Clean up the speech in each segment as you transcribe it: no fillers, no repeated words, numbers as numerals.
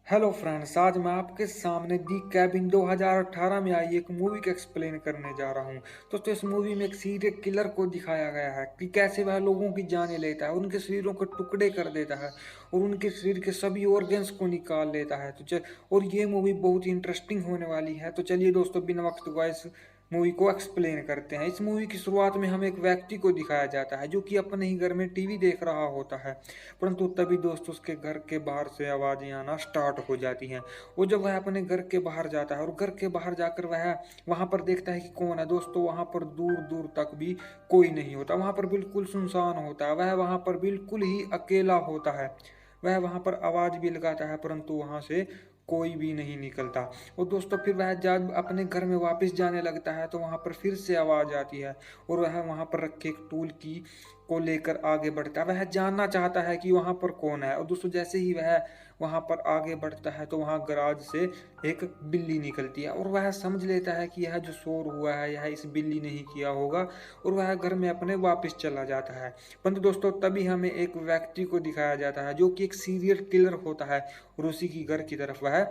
Hello friends, आज मैं आपके सामने दी कैबिन 2018 में आई एक मूवी को एक्सप्लेन करने जा रहा हूँ। दोस्तों, इस मूवी में एक सीरियल किलर को दिखाया गया है कि कैसे वह लोगों की जानें लेता है, उनके शरीरों को टुकड़े कर देता है और उनके शरीर के सभी ऑर्गन्स को निकाल लेता है। और ये मूवी बहुत ही इंटरेस्टिंग होने वाली है। तो चलिए दोस्तों, बिना वक्त गवाए इस मूवी को एक्सप्लेन करते हैं। इस मूवी की शुरुआत में हमें एक व्यक्ति को दिखाया जाता है जो कि अपने ही घर में टीवी देख रहा होता है। परंतु तभी दोस्त उसके घर के बाहर से आवाजें आना स्टार्ट हो जाती हैं। और जब वह अपने घर के बाहर जाता है और घर के बाहर जाकर वह वहां पर देखता है कि कौन है, दोस्तों वहां पर दूर दूर तक भी कोई नहीं होता। वहां पर बिल्कुल सुनसान होता है। वह वहां पर बिल्कुल ही अकेला होता है। वह वहां पर आवाज भी लगाता है परंतु वहां से कोई भी नहीं निकलता। और दोस्तों, फिर वह जब अपने घर में वापस जाने लगता है तो वहां पर फिर से आवाज आती है और वह वहां पर रखे एक टूल की को लेकर आगे बढ़ता है। वह जानना चाहता है कि वहां पर कौन है। और दोस्तों, जैसे ही वह वहां पर आगे बढ़ता है तो वहां गराज से एक बिल्ली निकलती है और वह समझ लेता है कि यह जो शोर हुआ है यह इस बिल्ली ने ही किया होगा और वह घर में अपने वापस चला जाता है। परंतु दोस्तों, तभी हमें एक व्यक्ति को दिखाया जाता है जो कि एक सीरियल किलर होता है और उसी की घर की तरफ वह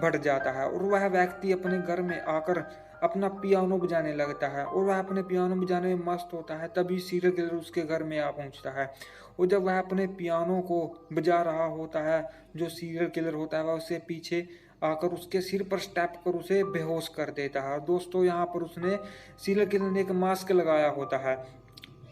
बढ़ जाता है। और वह व्यक्ति अपने घर में आकर अपना पियानो बजाने लगता है और वह अपने पियानो बजाने में मस्त होता है। तभी सीरियल किलर उसके घर में आ पहुंचता है और जब वह अपने पियानो को बजा रहा होता है, जो सीरियल किलर होता है वह उससे पीछे आकर उसके सिर पर स्टेप कर उसे बेहोश कर देता है। दोस्तों, यहाँ पर उसने सीरियल किलर ने एक मास्क लगाया होता है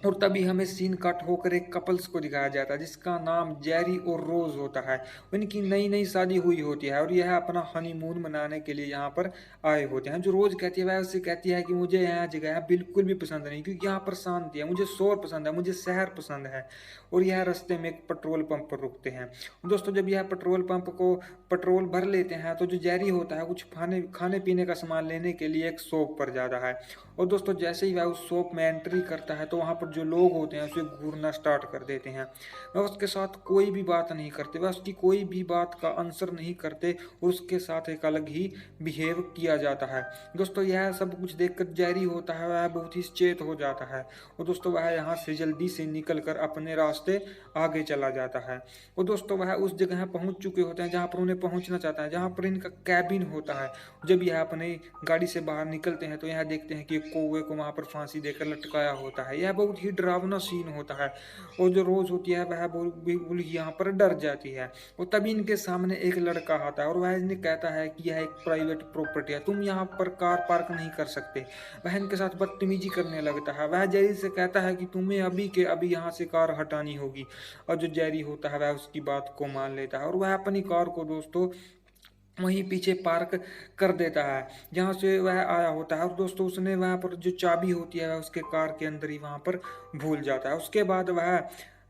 और तभी हमें सीन कट होकर एक कपल्स को दिखाया जाता है जिसका नाम जेरी और रोज होता है। उनकी नई नई शादी हुई होती है और यह अपना हनीमून मनाने के लिए यहाँ पर आए होते हैं। जो रोज कहती है वह उससे कहती है कि मुझे यह जगह बिल्कुल भी पसंद नहीं, क्योंकि यहाँ पर शांति है, मुझे शोर पसंद है, मुझे शहर पसंद है। और यह रास्ते में एक पेट्रोल पंप पर रुकते हैं। दोस्तों, जब यह पेट्रोल पंप को पेट्रोल भर लेते हैं तो जो जेरी होता है कुछ खाने खाने पीने का सामान लेने के लिए एक शॉप पर जाता है। और दोस्तों, जैसे ही वह उस शॉप में एंट्री करता है तो वहाँ पर जो लोग होते हैं उसे घूरना स्टार्ट कर देते हैं। वह उसके साथ कोई भी बात नहीं करते, वह उसकी कोई भी बात का आंसर नहीं करते और उसके साथ एक अलग ही बिहेव किया जाता है। दोस्तों, यह सब कुछ देखकर जेरी होता है वह बहुत ही सचेत हो जाता है और दोस्तों वह यहाँ से जल्दी से निकल कर अपने रास्ते आगे चला जाता है। और दोस्तों, वह उस जगह पहुंच चुके होते हैं जहाँ पर उन्हें पहुंचना चाहता है, जहाँ पर इनका कैबिन होता है। जब यह अपनी गाड़ी से बाहर निकलते हैं तो यह देखते हैं कि एक कौवे को वहां पर फांसी देकर लटकाया होता है। यह बहुत ही डरावना सीन होता है और जो रोज होती है वह बिल्कुल यहाँ पर डर जाती है। और तभी इनके सामने एक लड़का आता है और वह इन्हें कहता है कि यह एक प्राइवेट प्रॉपर्टी है, तुम यहाँ पर कार पार्क नहीं कर सकते। वह इनके साथ बदतमीजी करने लगता है। वह जेरी से कहता है कि तुम्हें अभी के अभी यहाँ से कार हटानी होगी। और जो जेरी होता है वह उसकी बात को मान लेता है और वह अपनी कार को दोस्तों वहीं पीछे पार्क कर देता है जहाँ से वह आया होता है। और दोस्तों, उसने वहाँ पर जो चाबी होती है वह उसके कार के अंदर ही वहाँ पर भूल जाता है। उसके बाद वह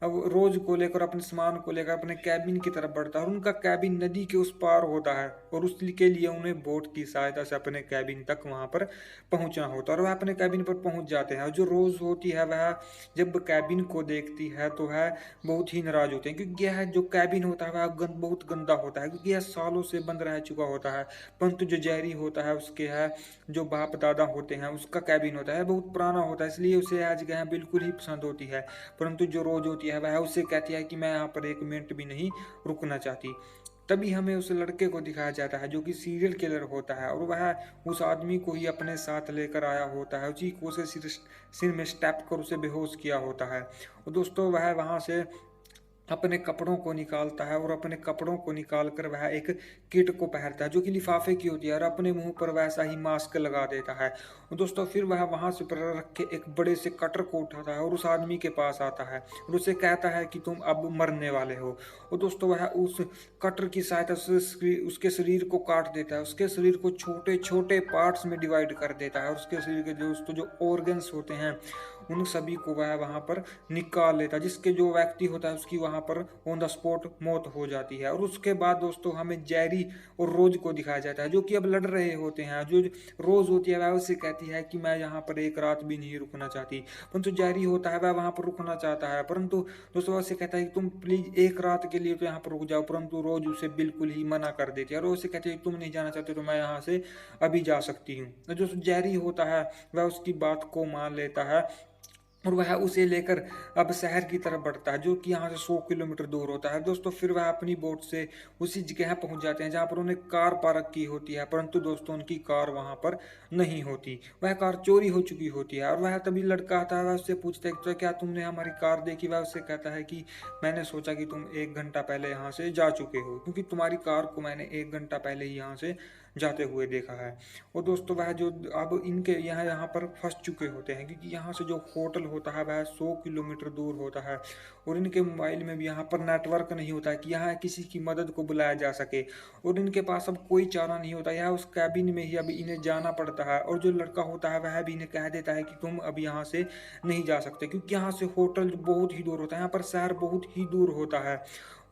अब रोज को लेकर अपने सामान को लेकर अपने कैबिन की तरफ बढ़ता है और उनका कैबिन नदी के उस पार होता है और उसके लिए उन्हें बोट की सहायता से अपने कैबिन तक वहाँ पर पहुँचना होता है। और वह अपने कैबिन पर पहुँच जाते हैं और जो रोज होती है वह जब कैबिन को देखती है तो वह बहुत ही नाराज होते हैं, क्योंकि यह जो कैबिन होता है वह बहुत गंदा होता है, क्योंकि यह सालों से बंद रह चुका होता है। परंतु जो जेरी होता है उसके है जो बाप दादा होते हैं उसका कैबिन होता है बहुत पुराना होता है, इसलिए उसे यह जगह बिल्कुल ही पसंद होती है। परंतु जो रोज होती है वह उससे कहती है कि मैं यहाँ पर एक मिनट भी नहीं रुकना चाहती। तभी हमें उस लड़के को दिखाया जाता है जो कि सीरियल किलर होता है और वह उस आदमी को ही अपने साथ लेकर आया होता है, उसी को उसे सिर में स्टेप कर उसे बेहोश किया होता है। और दोस्तों, वह वहां से अपने कपड़ों को निकालता है और अपने कपड़ों को निकाल कर वह एक किट को पहनता है जो कि लिफाफे की होती है और अपने मुंह पर वैसा ही मास्क लगा देता है। और दोस्तों, फिर वह वहां से पर रख के एक बड़े से कटर को उठाता है और उस आदमी के पास आता है और उसे कहता है कि तुम अब मरने वाले हो। और दोस्तों, वह उस कटर की सहायता से उसके शरीर को काट देता है, उसके शरीर को छोटे छोटे पार्ट्स में डिवाइड कर देता है और उसके शरीर के दोस्तों जो ऑर्गन्स होते हैं उन सभी को वह वहां पर निकाल लेता है, जिसके जो व्यक्ति होता है उसकी वहां पर ऑन द स्पॉट मौत हो जाती है। और उसके बाद दोस्तों हमें जेरी और रोज को दिखाया जाता है जो कि अब लड़ रहे होते हैं। जो रोज होती है वह उससे कहती है कि मैं यहाँ पर एक रात भी नहीं रुकना चाहती, परंतु जेरी होता है वह वहां पर रुकना चाहता है। परंतु दोस्तों, उससे कहता है कि तुम प्लीज एक रात के लिए तो यहाँ पर रुक जाओ, परंतु रोज उसे बिल्कुल ही मना कर देती है और उससे कहती है तुम नहीं जाना चाहते तो मैं यहाँ से अभी जा सकती हूँ। जो जेरी होता है वह उसकी बात को मान लेता है और वह उसे लेकर अब शहर की तरफ बढ़ता है, जो कि यहाँ से 100 किलोमीटर दूर होता है दोस्तों। फिर वह अपनी बोट से उसी जगह पहुँच जाते हैं जहाँ पर उन्हें कार पार्क की होती है, परंतु दोस्तों उनकी कार वहाँ पर नहीं होती, वह कार चोरी हो चुकी होती है। और वह तभी लड़का आता है, वह उससे पूछता है तो क्या तुमने हमारी कार देखी? वह उससे कहता है कि मैंने सोचा कि तुम 1 घंटा पहले यहाँ से जा चुके हो, क्योंकि तुम्हारी कार को मैंने 1 घंटा पहले ही यहाँ से जाते हुए देखा है। और दोस्तों वह जो अब इनके यहाँ पर फंस चुके होते हैं, क्योंकि यहाँ से जो होटल होता है वह 100 किलोमीटर दूर होता है, और इनके मोबाइल में भी यहाँ पर नेटवर्क नहीं होता है कि यहाँ किसी की मदद को बुलाया जा सके। और इनके पास अब कोई चारा नहीं होता, यह उस कैबिन में ही अब इन्हें जाना पड़ता है। और जो लड़का होता है वह भी इन्हें कह देता है कि तुम अब यहाँ से नहीं जा सकते, क्योंकि यहाँ से होटल बहुत ही दूर होता है, यहाँ पर शहर बहुत ही दूर होता है।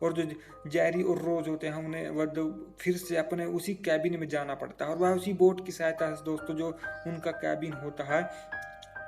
और जो जेरी और रोज होते हैं उन्हें फिर से अपने उसी कैबिन में जाना पड़ता है, और वह उसी बोट की सहायता से दोस्तों जो उनका कैबिन होता है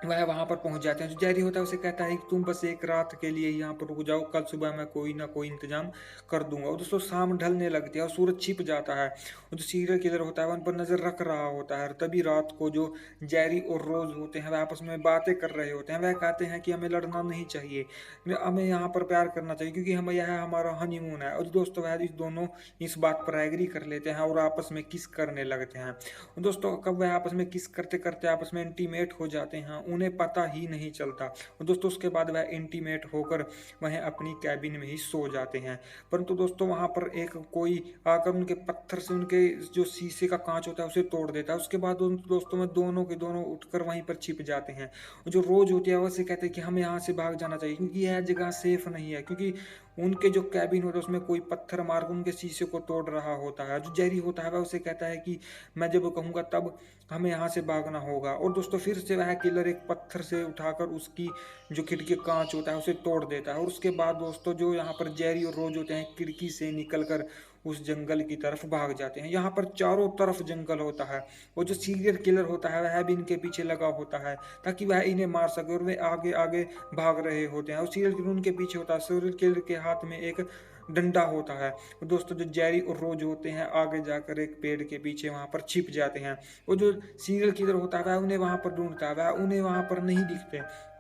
वह वहाँ पर पहुँच जाते हैं। जो जेरी होता है उसे कहता है कि तुम बस एक रात के लिए यहाँ पर रुक जाओ, कल सुबह मैं कोई ना कोई इंतजाम कर दूंगा। और दोस्तों शाम ढलने लगती है और सूरज छिप जाता है, और जो सीरियल किलर होता है वह उन पर नजर रख रहा होता है। और तभी रात को जो जेरी और रोज होते हैं वह आपस में बातें कर रहे होते हैं, वह कहते हैं कि हमें लड़ना नहीं चाहिए, हमें यहाँ पर प्यार करना चाहिए, क्योंकि हम यह हमारा हनीमून है। और दोस्तों वह इस दोनों इस बात पर एग्री कर लेते हैं और आपस में किस करने लगते हैं। दोस्तों कब वह आपस में किस करते करते आपस में इंटीमेट हो जाते हैं उन्हें पता ही नहीं चलता। और दोस्तों उसके बाद वह इंटीमेट होकर वह अपनी कैबिन में ही सो जाते हैं। परंतु दोस्तों वहां पर एक कोई आकर उनके पत्थर से उनके जो शीशे का कांच होता है उसे तोड़ देता है। उसके बाद उन दोस्तों में दोनों के दोनों उठकर वहीं पर छिप जाते हैं। जो रोज होती है वैसे कहते हैं कि हमें यहाँ से भाग जाना चाहिए, क्योंकि यह जगह सेफ नहीं है, क्योंकि उनके जो कैबिन होता है उसमें कोई पत्थर मार उनके शीशे को तोड़ रहा होता है। जो जेरी होता है वह उसे कहता है कि मैं जब कहूँगा तब हमें यहाँ से भागना होगा। और दोस्तों फिर से वह किलर एक पत्थर से उठाकर उसकी जो खिड़की कांच होता है उसे तोड़ देता है। और उसके बाद दोस्तों जो यहाँ पर जेरी और रोज होते हैं खिड़की से निकलकर उस जंगल की तरफ भाग जाते हैं। यहाँ पर चारों तरफ जंगल होता है, और जो सीरियल किलर होता है वह भी इनके पीछे लगा होता है ताकि वह इन्हें मार सके, और वे आगे आगे भाग रहे होते हैं। और सीरियल किलर उनके पीछे होता है, सीरियल किलर के हाथ में एक डंडा होता है। और दोस्तों जो जेरी और रोज होते हैं आगे जाकर एक पेड़ के पीछे वहां पर छिप जाते हैं। और जो सीरियल किलर होता है वह उन्हें वहां पर ढूंढता है, वह उन्हें वहां पर नहीं दिखते।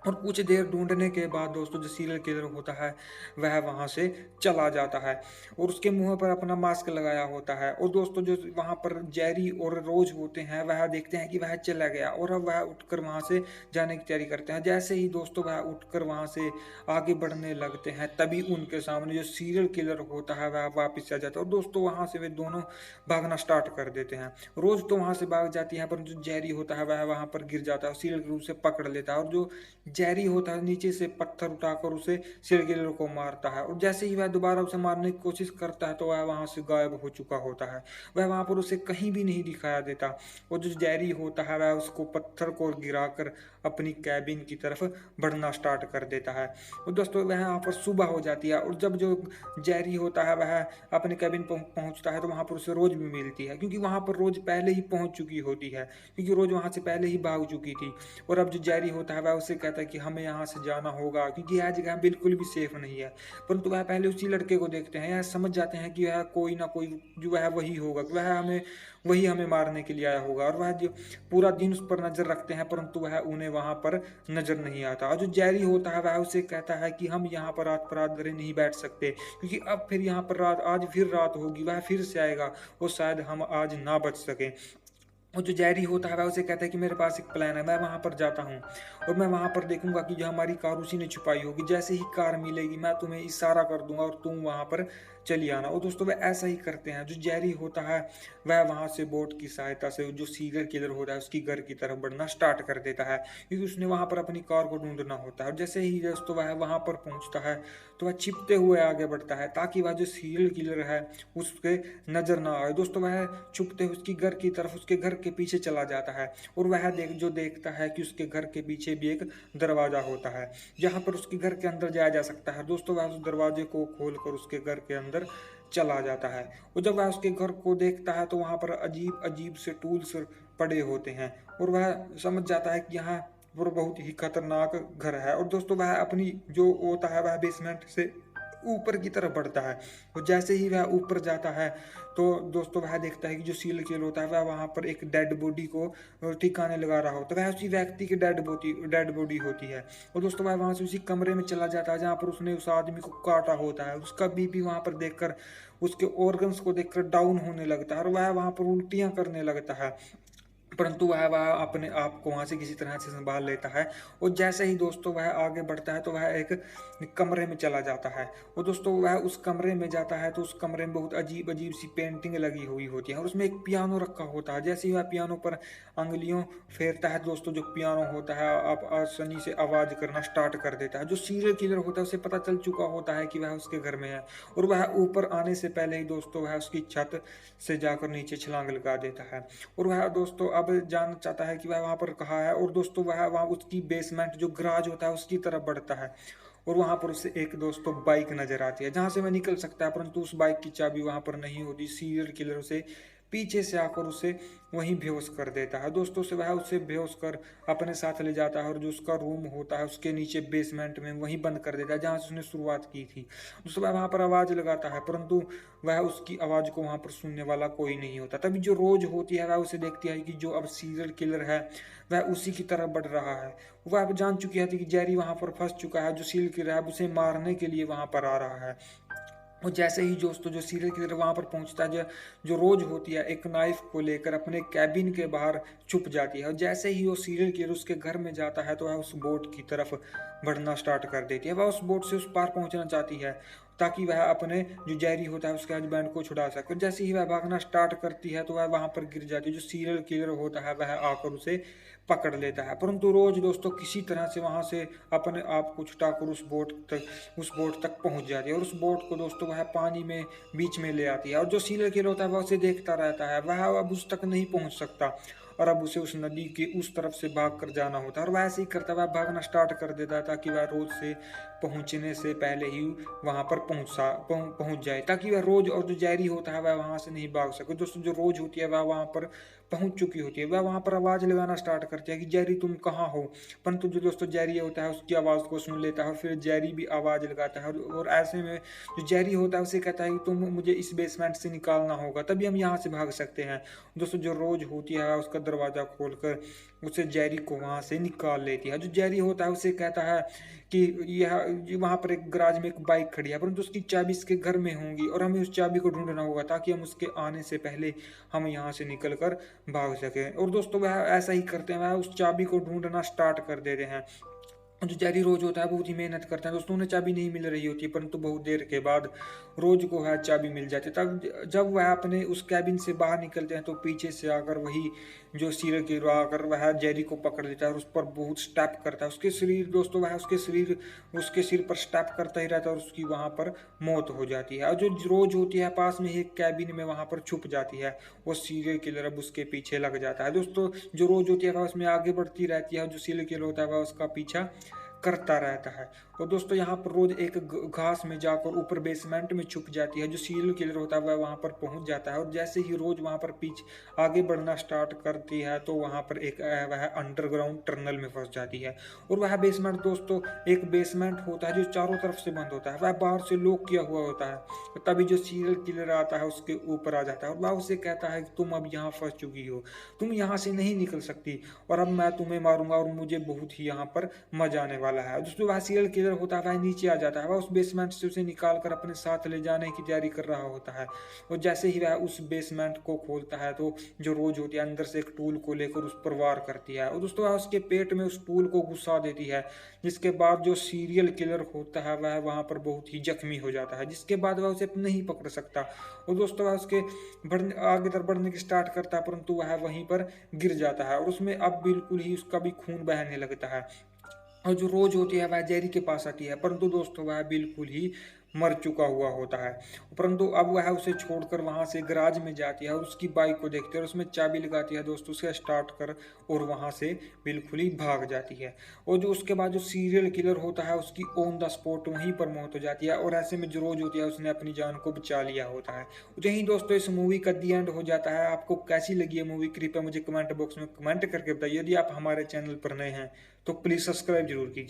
और कुछ देर ढूंढने के बाद दोस्तों जो सीरियल किलर होता है वह वहां से चला जाता है, और उसके मुंह पर अपना मास्क लगाया होता है। और दोस्तों जो वहां पर जेरी और रोज होते हैं वह देखते हैं कि वह चला गया, और अब वह उठकर वहां से जाने की तैयारी करते हैं। जैसे ही दोस्तों वह उठकर वहां से आगे बढ़ने लगते हैं तभी उनके सामने जो सीरियल किलर होता है वह वापिस आ जाता है। और दोस्तों वहां से वे दोनों भागना स्टार्ट कर देते हैं। रोज तो वहां से भाग जाती है, पर जो जेरी होता है वह वहां पर गिर जाता है, सीरियल किलर उसे पकड़ लेता है, और जो जेरी होता है नीचे से पत्थर उठाकर उसे सीरियल किलर को मारता है। और जैसे ही वह दोबारा उसे मारने की कोशिश करता है तो वह वहां से गायब हो चुका होता है, वह वहां पर उसे कहीं भी नहीं दिखाया देता। और जो जेरी होता है वह उसको पत्थर को गिराकर अपनी कैबिन की तरफ बढ़ना स्टार्ट कर देता है। और दोस्तों वह यहाँ पर सुबह हो जाती है, और जब जो जेरी होता है वह अपने कैबिन पहुंचता है तो वहां पर उसे रोज भी मिलती है, क्योंकि वहां पर रोज पहले ही पहुंच चुकी होती है, क्योंकि रोज वहां से पहले ही भाग चुकी थी। और अब जो जेरी होता है वह उसे कहता है कि हमें यहाँ से जाना होगा, क्योंकि यह जगह बिल्कुल भी सेफ नहीं है। परंतु वह पहले उसी लड़के को देखते हैं, यह समझ जाते हैं कि वह कोई ना कोई जो वह वही होगा, वही हमें मारने के लिए आया होगा। और वह जो पूरा दिन उस पर नजर रखते हैं, परंतु वह उन्हें वहां पर नजर नहीं आता। और जो जेरी होता है वह उसे कहता है कि हम यहाँ पर रात भर नहीं बैठ सकते, क्योंकि अब फिर यहाँ पर आज फिर रात होगी, वह फिर से आएगा और शायद हम आज ना बच सके। और जो जेरी होता है वह उसे कहता है कि मेरे पास एक प्लान है, मैं वहां पर जाता हूँ और मैं वहां पर देखूंगा कि जो हमारी कार उसी ने छुपाई होगी, जैसे ही कार मिलेगी मैं तुम्हें इशारा कर दूंगा और तुम वहां पर चली आना। और दोस्तों वह ऐसा ही करते हैं। जो जेरी होता है वह वहां से बोट की सहायता से जो सीरियल किलर होता है उसकी घर की तरफ बढ़ना स्टार्ट कर देता है, क्योंकि उसने वहां पर अपनी कार को ढूंढना होता है। और जैसे ही दोस्तों वह वहां पर पहुंचता है तो वह छिपते हुए आगे बढ़ता है ताकि वह जो सीरियल किलर है उसके नजर ना आए। दोस्तों वह छुपते हुए उसकी घर की तरफ उसके घर के पीछे चला जाता है, और वह देखता है कि उसके घर के पीछे भी एक दरवाजा होता है जहां पर उसके घर के अंदर जाया जा सकता है। दोस्तों वह उस दरवाजे को खोलकर उसके घर के अंदर चला जाता है, और जब वह उसके घर को देखता है तो वहां पर अजीब अजीब से टूल्स पड़े होते हैं, और वह समझ जाता है कि यहाँ पर बहुत ही खतरनाक घर है। और दोस्तों वह अपनी जो होता है वह बेसमेंट से ऊपर की तरफ बढ़ता है। और जैसे ही वह ऊपर जाता है तो दोस्तों वह देखता है कि जो सीरियल किलर होता है वह वहाँ पर एक डेड बॉडी को ठिकाने लगा रहा होता है। वह उसी व्यक्ति की डेड बॉडी होती है। और दोस्तों वह वहाँ से उसी कमरे में चला जाता है जहाँ पर उसने उस आदमी को काटा होता है। उसका बीपी वहाँ पर देखकर, उसके ऑर्गन्स को देखकर डाउन होने लगता है और वह वहाँ पर उल्टियाँ करने लगता है। परंतु वह अपने आप को वहाँ से किसी तरह से सँभाल लेता है। और जैसे ही दोस्तों वह आगे बढ़ता है तो वह एक कमरे में चला जाता है। और दोस्तों वह उस कमरे में जाता है तो उस कमरे में बहुत अजीब-अजीब सी पेंटिंग लगी हुई होती है और उसमें एक पियानो रखा होता है। जैसे ही वह पियानो पर उँगलियों फेरता है दोस्तों, जो पियानो होता है अब आसानी से आवाज़ करना स्टार्ट कर देता है। जो सीरियल किलर होता है उसे पता चल चुका होता है कि वह उसके घर में है और वह ऊपर आने से पहले ही दोस्तों वह उसकी छत से जाकर नीचे छलांग लगा देता है। और वह दोस्तों अब जानना चाहता है कि वह वहाँ पर कहाँ है। और दोस्तों वह वहाँ उसकी बेसमेंट जो गैराज होता है उसकी तरफ बढ़ता है और वहाँ पर उसे एक दोस्तों बाइक नज़र आती है जहाँ से वह निकल सकता है, परंतु उस बाइक की चाबी वहाँ पर नहीं होती। सीरियल किलर उसे पीछे से आकर उसे वहीं बेहोश कर देता है। दोस्तों से वह उसे बेहोश कर अपने साथ ले जाता है और जो उसका रूम होता है उसके नीचे बेसमेंट में वहीं बंद कर देता है जहाँ से उसने शुरुआत की थी। दोस्तों वह वहाँ पर आवाज़ लगाता है, परंतु वह उसकी आवाज़ को वहाँ पर सुनने वाला कोई नहीं होता। तभी जो रोज़ होती है वह उसे देखती है कि जो अब सीरियल किलर है वह उसी की तरफ बढ़ रहा है। वह अब जान चुकी थी कि जेरी वहाँ पर फँस चुका है, जो सीरियल किलर है अब उसे मारने के लिए वहाँ पर आ रहा है। और जैसे ही दोस्तों जो सीरियल किलर वहाँ पर पहुँचता है, जो रोज़ होती है एक नाइफ को लेकर अपने कैबिन के बाहर छुप जाती है। और जैसे ही वो सीरियल किलर उसके घर में जाता है तो वह उस बोट की तरफ बढ़ना स्टार्ट कर देती है। वह उस बोट से उस पार पहुँचना चाहती है ताकि वह अपने जो जेरी होता है उसके हस्बैंड को छुड़ा सके। जैसे ही वह भागना स्टार्ट करती है तो वह वहाँ पर गिर जाती है। जो सीरियल किलर होता है वह आकर उसे पकड़ लेता है, परंतु रोज़ दोस्तों किसी तरह से वहाँ से अपने आप को छुटाकर उस बोट तक पहुँच जाती है और उस बोट को दोस्तों वह पानी में बीच में ले आती है। और जो सीरियल किलर होता है वह उसे देखता रहता है। वह अब उस तक नहीं पहुँच सकता और अब उसे उस नदी के उस तरफ से भाग कर जाना होता है और वह ऐसे ही करता हुआ भागना स्टार्ट कर देता है ताकि वह रोज़ से पहुँचने से पहले ही वहाँ पर पहुँच जाए, ताकि वह रोज़ और जो जेरी होता है वह वहाँ से नहीं भाग सके। दोस्तों जो रोज़ होती है वह वहाँ पर पहुँच चुकी होती है। वह वहाँ पर आवाज़ लगाना स्टार्ट करती है कि जेरी तुम कहाँ हो? परंतु जो दोस्तों जेरी होता है उसकी आवाज़ को सुन लेता है और फिर जेरी भी आवाज़ लगाता है और ऐसे में जो जेरी होता है उसे कहता है कि तुम मुझे इस बेसमेंट से निकालना होगा, तभी हम यहाँ से भाग सकते हैं। दोस्तों जो रोज़ होती है उसका दरवाज़ा खोलकर उसे जेरी को वहाँ से निकाल लेती है। जो जेरी होता है उसे कहता है कि यह वहाँ पर एक गैराज में एक बाइक खड़ी है, परंतु उसकी चाबी इसके घर में होंगी और हमें उस चाबी को ढूँढना होगा ताकि हम उसके आने से पहले हम यहाँ से निकल कर भाग सकें। और दोस्तों वह ऐसा ही करते हैं, वह उस चाबी को ढूँढना स्टार्ट कर देते हैं। जो जेरी रोज होता है बहुत ही मेहनत करता है। दोस्तों उन्हें चाबी नहीं मिल रही होती है, परंतु बहुत देर के बाद रोज को है चाबी मिल जाती है। तब जब वह अपने उस कैबिन से बाहर निकलते हैं तो पीछे से आकर वही जो सीरियल किलर आकर वह जेरी को पकड़ लेता है और उस पर बहुत स्टेप करता है। उसके शरीर दोस्तों वह उसके सिर पर स्टेप करता ही रहता है और उसकी वहाँ पर मौत हो जाती है। और जो रोज होती है पास में ही एक कैबिन में वहाँ पर छुप जाती है। वो सीरियल किलर अब उसके पीछे लग जाता है। दोस्तों जो रोज होती है वह उसमें आगे बढ़ती रहती है, जो सीरियल किलर होता है वह उसका पीछा करता रहता है। और दोस्तों यहाँ पर रोज एक घास में जाकर ऊपर बेसमेंट में छुप जाती है। जो सीरियल किलर होता है वह वहाँ पर पहुँच जाता है और जैसे ही रोज वहाँ पर पीछे आगे बढ़ना स्टार्ट करती है तो वहाँ पर एक वह अंडरग्राउंड टनल में फंस जाती है। और वह बेसमेंट दोस्तों एक बेसमेंट होता है जो चारों तरफ से बंद होता है, वह बाहर से लॉक किया हुआ होता है। तभी जो सीरियल किलर आता है उसके ऊपर आ जाता है और वह उसे कहता है कि तुम अब यहाँ फंस चुकी हो, तुम यहाँ से नहीं निकल सकती और अब मैं तुम्हें मारूंगा और मुझे बहुत ही यहाँ पर मजा आने वाला है। दोस्तों वह सीरियल किलर होता है वह नीचे आ जाता है, वह उस बेसमेंट से उसे निकाल कर अपने साथ ले जाने की तैयारी कर रहा होता है। और जैसे ही वह उस बेसमेंट को खोलता है तो जो रोज होती है अंदर से एक टूल को लेकर उस पर वार करती है और दोस्तों वह उसके पेट में उस टूल को घुसा देती है, जिसके बाद जो सीरियल किलर होता है वह वहाँ पर बहुत ही जख्मी हो जाता है, जिसके बाद वह उसे नहीं पकड़ सकता। और दोस्तों वह उसके आगे तरफ बढ़ने की स्टार्ट करता है, परंतु वह वहीं पर गिर जाता है और उसमें अब बिल्कुल ही उसका भी खून बहने लगता है। और जो रोज होती है वह जेरी के पास आती है, परंतु दोस्तों वह बिल्कुल ही मर चुका हुआ होता है। परंतु अब वह उसे छोड़कर वहाँ से गैराज में जाती है और उसकी बाइक को देखती है और उसमें चाबी लगाती है दोस्तों, उसे स्टार्ट कर और वहाँ से बिल्कुल ही भाग जाती है। और जो उसके बाद जो सीरियल किलर होता है उसकी ऑन द स्पॉट वहीं पर मौत हो जाती है और ऐसे में जो रोज होती है उसने अपनी जान को बचा लिया होता है। यही दोस्तों इस मूवी का दी एंड हो जाता है। आपको कैसी लगी है मूवी, कृपया मुझे कमेंट बॉक्स में कमेंट करके बताइए। यदि आप हमारे चैनल पर नए हैं तो प्लीज़ सब्सक्राइब जरूर कीजिए।